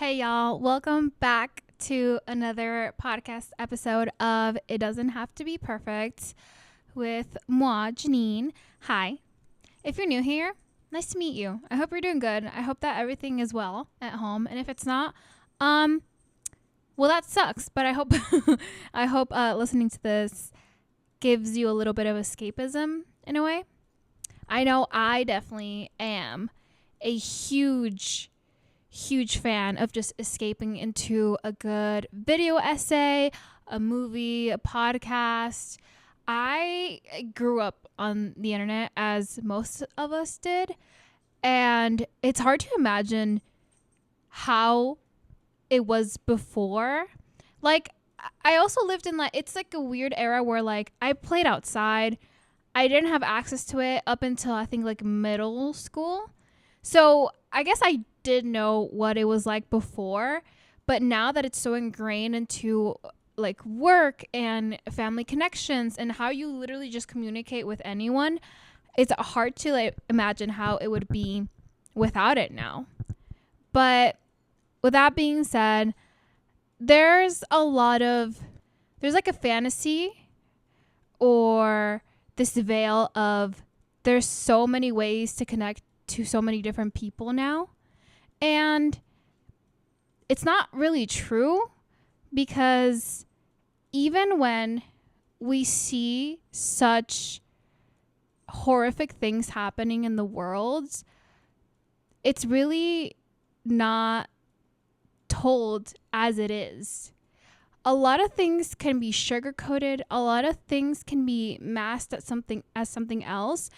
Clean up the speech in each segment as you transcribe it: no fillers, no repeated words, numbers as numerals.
Hey y'all, welcome back to another podcast episode of It Doesn't Have to Be Perfect with moi, Janine. Hi. If you're new here, nice to meet you. I hope you're doing good. I hope that everything is well at home. And if it's not, well that sucks. But I hope I hope listening to this gives you a little bit of escapism in a way. I know I definitely am a huge fan of just escaping into a good video essay, a movie, a podcast. I grew up on the internet as most of us did, and it's hard to imagine how it was before. Like, I also lived in it's like a weird era where I played outside. I didn't have access to it up until I think middle school. So I guess I did know what it was like before, but now that it's so ingrained into work and family connections and how you literally just communicate with anyone, it's hard to imagine how it would be without it now. But with that being said, there's a fantasy or this veil of there's so many ways to connect to so many different people now. And it's not really true, because even when we see such horrific things happening in the world, it's really not told as it is. A lot of things can be sugar-coated. A lot of things can be masked as something else.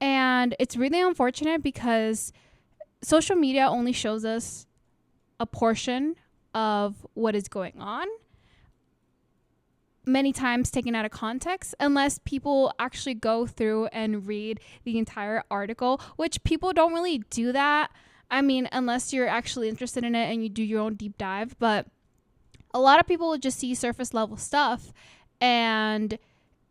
And it's really unfortunate because social media only shows us a portion of what is going on, many times taken out of context, unless people actually go through and read the entire article, which people don't really do that. I mean, unless you're actually interested in it and you do your own deep dive. But a lot of people just see surface level stuff, and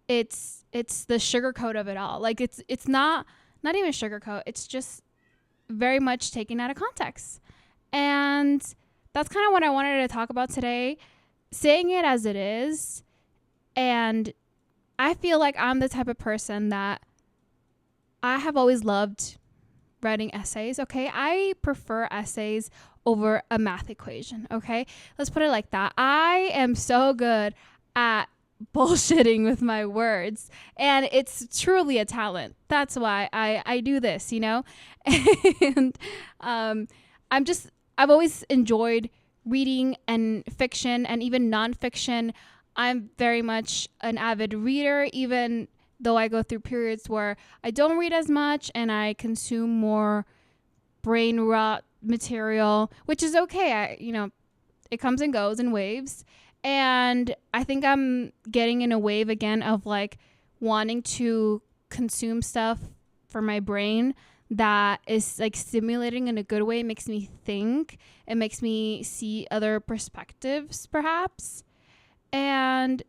it's the sugarcoat of it all. It's not even sugarcoat. It's just very much taken out of context. And that's kind of what I wanted to talk about today, saying it as it is. And I feel like I'm the type of person that I have always loved writing essays. Okay, I prefer essays over a math equation. Okay, let's put it like that. I am so good at bullshitting with my words, and it's truly a talent. That's why I do this, and I've always enjoyed reading and fiction and even nonfiction. I'm very much an avid reader, even though I go through periods where I don't read as much and I consume more brain rot material, which is okay. It comes and goes in waves. And I think I'm getting in a wave again of wanting to consume stuff for my brain that is stimulating in a good way. It makes me think. It makes me see other perspectives, perhaps. And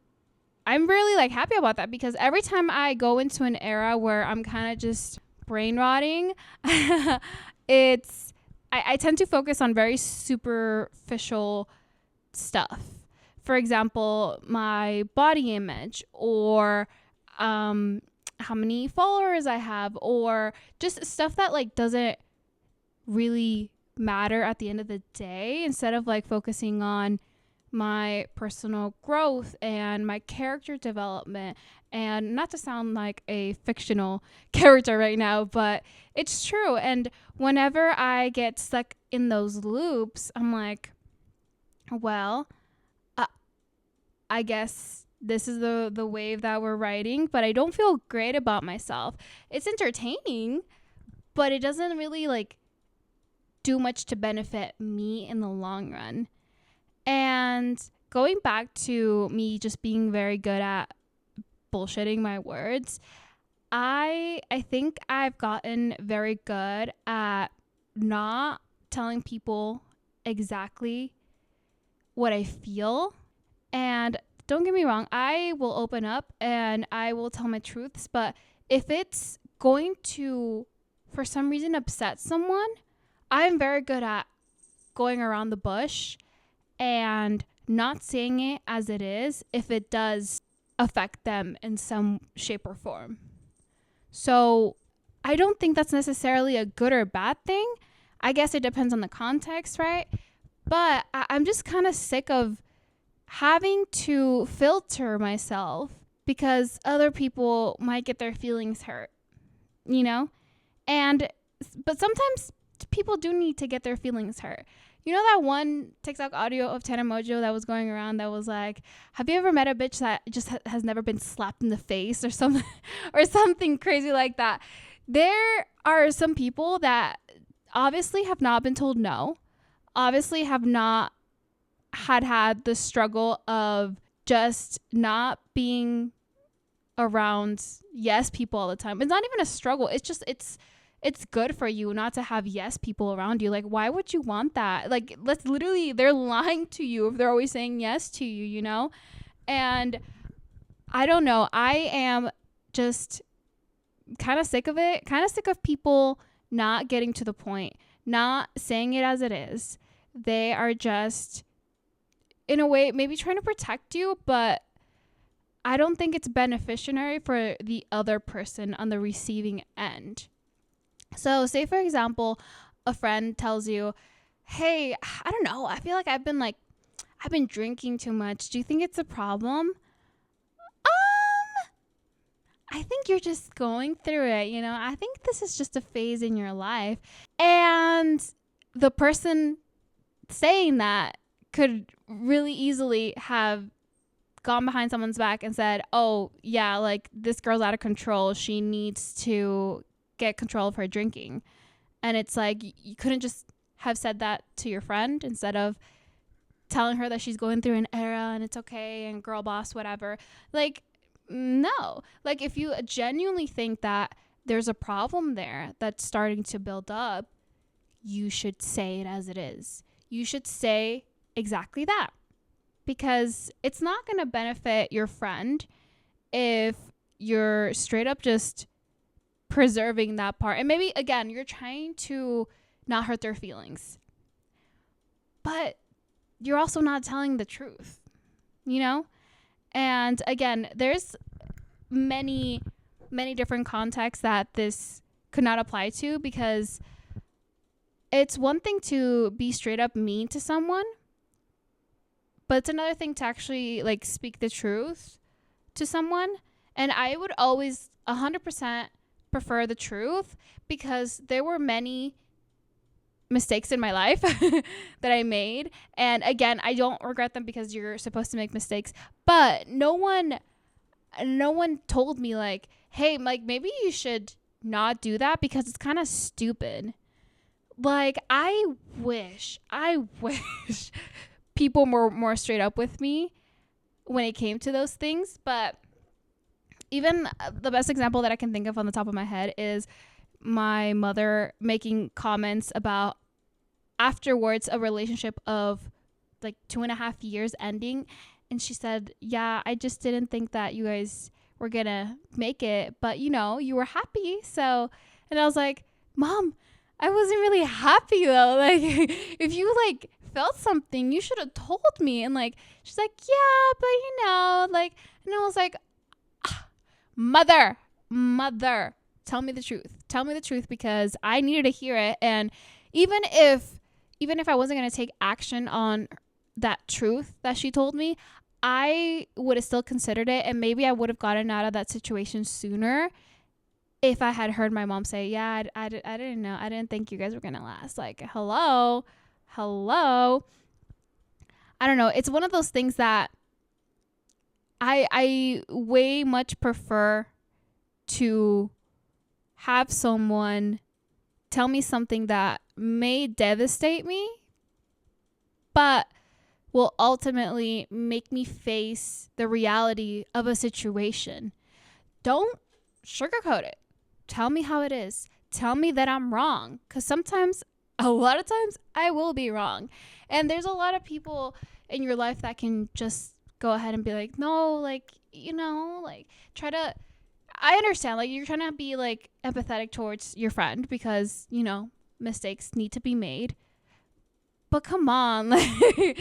I'm really happy about that, because every time I go into an era where I'm kind of just brain rotting, I tend to focus on very superficial stuff. For example, my body image, or how many followers I have, or just stuff that doesn't really matter at the end of the day, instead of focusing on my personal growth and my character development. And not to sound like a fictional character right now, but it's true. And whenever I get stuck in those loops, I'm like, well, I guess this is the wave that we're riding, but I don't feel great about myself. It's entertaining, but it doesn't really do much to benefit me in the long run. And going back to me just being very good at bullshitting my words, I think I've gotten very good at not telling people exactly what I feel. And don't get me wrong, I will open up and I will tell my truths, but if it's going to, for some reason, upset someone, I'm very good at going around the bush and not saying it as it is if it does affect them in some shape or form. So I don't think that's necessarily a good or bad thing. I guess it depends on the context, right? But I'm just kind of sick of having to filter myself because other people might get their feelings hurt, you know? But sometimes people do need to get their feelings hurt. You know that one TikTok audio of Tana Mojo that was going around that was like, have you ever met a bitch that just has never been slapped in the face or something or something crazy like that? There are some people that obviously have not been told no, obviously have not had the struggle of just not being around yes people all the time. It's not even a struggle. It's just it's good for you not to have yes people around you. Like, why would you want that? Like, they're lying to you if they're always saying yes to you, you know? And I don't know. I am just kind of sick of it. Kind of sick of people not getting to the point, not saying it as it is. They are just, in a way, maybe trying to protect you, but I don't think it's beneficiary for the other person on the receiving end. So say, for example, a friend tells you, hey, I don't know, I feel like I've been drinking too much. Do you think it's a problem? I think you're just going through it, you know? I think this is just a phase in your life. And the person saying that could really easily have gone behind someone's back and said, oh, yeah, like, this girl's out of control. She needs to get control of her drinking. And it's like, you couldn't just have said that to your friend instead of telling her that she's going through an era and it's okay and girl boss, whatever. Like, no. Like, if you genuinely think that there's a problem there that's starting to build up, you should say it as it is. You should say exactly that, because it's not going to benefit your friend if you're straight up just preserving that part. And maybe, again, you're trying to not hurt their feelings, but you're also not telling the truth, you know? And again, there's many different contexts that this could not apply to, because it's one thing to be straight up mean to someone, but it's another thing to actually like speak the truth to someone. And I would always 100% prefer the truth, because there were many mistakes in my life that I made. And again, I don't regret them, because you're supposed to make mistakes, but no one told me like, hey, like, maybe you should not do that because it's kind of stupid. Like, I wish people were more straight up with me when it came to those things. But even the best example that I can think of on the top of my head is my mother making comments about afterwards a relationship of like 2.5 years ending. And she said, yeah, I just didn't think that you guys were gonna make it, but you know, you were happy. So, and I was like, Mom, I wasn't really happy though. Like, if you like felt something, you should have told me. And like, she's like, yeah, but you know, like, and I was like, mother, tell me the truth, because I needed to hear it. And even if I wasn't going to take action on that truth that she told me, I would have still considered it, and maybe I would have gotten out of that situation sooner if I had heard my mom say, yeah, I didn't know. I didn't think you guys were going to last. Like, hello. I don't know. It's one of those things that I way much prefer to have someone tell me something that may devastate me, but will ultimately make me face the reality of a situation. Don't sugarcoat it. Tell me how it is. Tell me that I'm wrong, because a lot of times, I will be wrong. And there's a lot of people in your life that can just go ahead and be like, no, like, you know, like, I understand, like, you're trying to be like empathetic towards your friend because, you know, mistakes need to be made. but come on, like,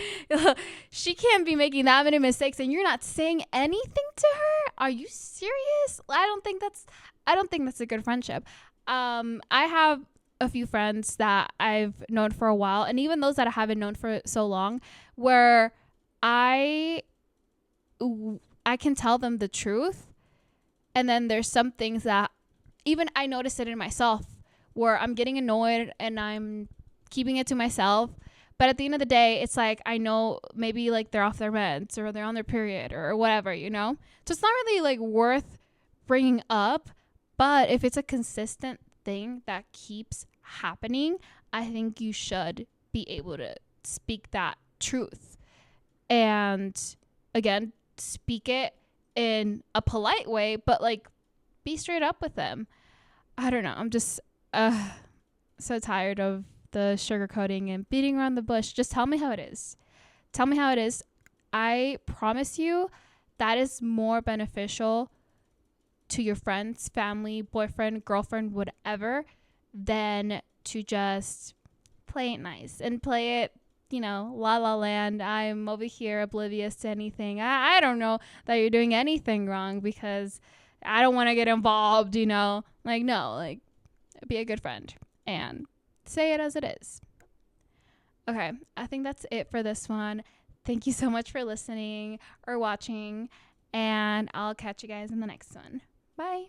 she can't be making that many mistakes and you're not saying anything to her. Are you serious? I don't think that's a good friendship. I have a few friends that I've known for a while, and even those that I haven't known for so long, where I can tell them the truth, and then there's some things that even I notice it in myself where I'm getting annoyed and I'm keeping it to myself. But at the end of the day, it's like, I know maybe like they're off their meds or they're on their period or whatever, you know? So it's not really like worth bringing up. But if it's a consistent thing that keeps happening, I think you should be able to speak that truth. And again, speak it in a polite way, but like be straight up with them. I don't know. I'm just so tired of the sugarcoating and beating around the bush. Just tell me how it is. Tell me how it is. I promise you that is more beneficial to your friends, family, boyfriend, girlfriend, whatever, than to just play it nice and play it, you know, la la land. I'm over here oblivious to anything. I don't know that you're doing anything wrong because I don't want to get involved, you know. Like, no, like, be a good friend and say it as it is. Okay, I think that's it for this one. Thank you so much for listening or watching, and I'll catch you guys in the next one. Bye.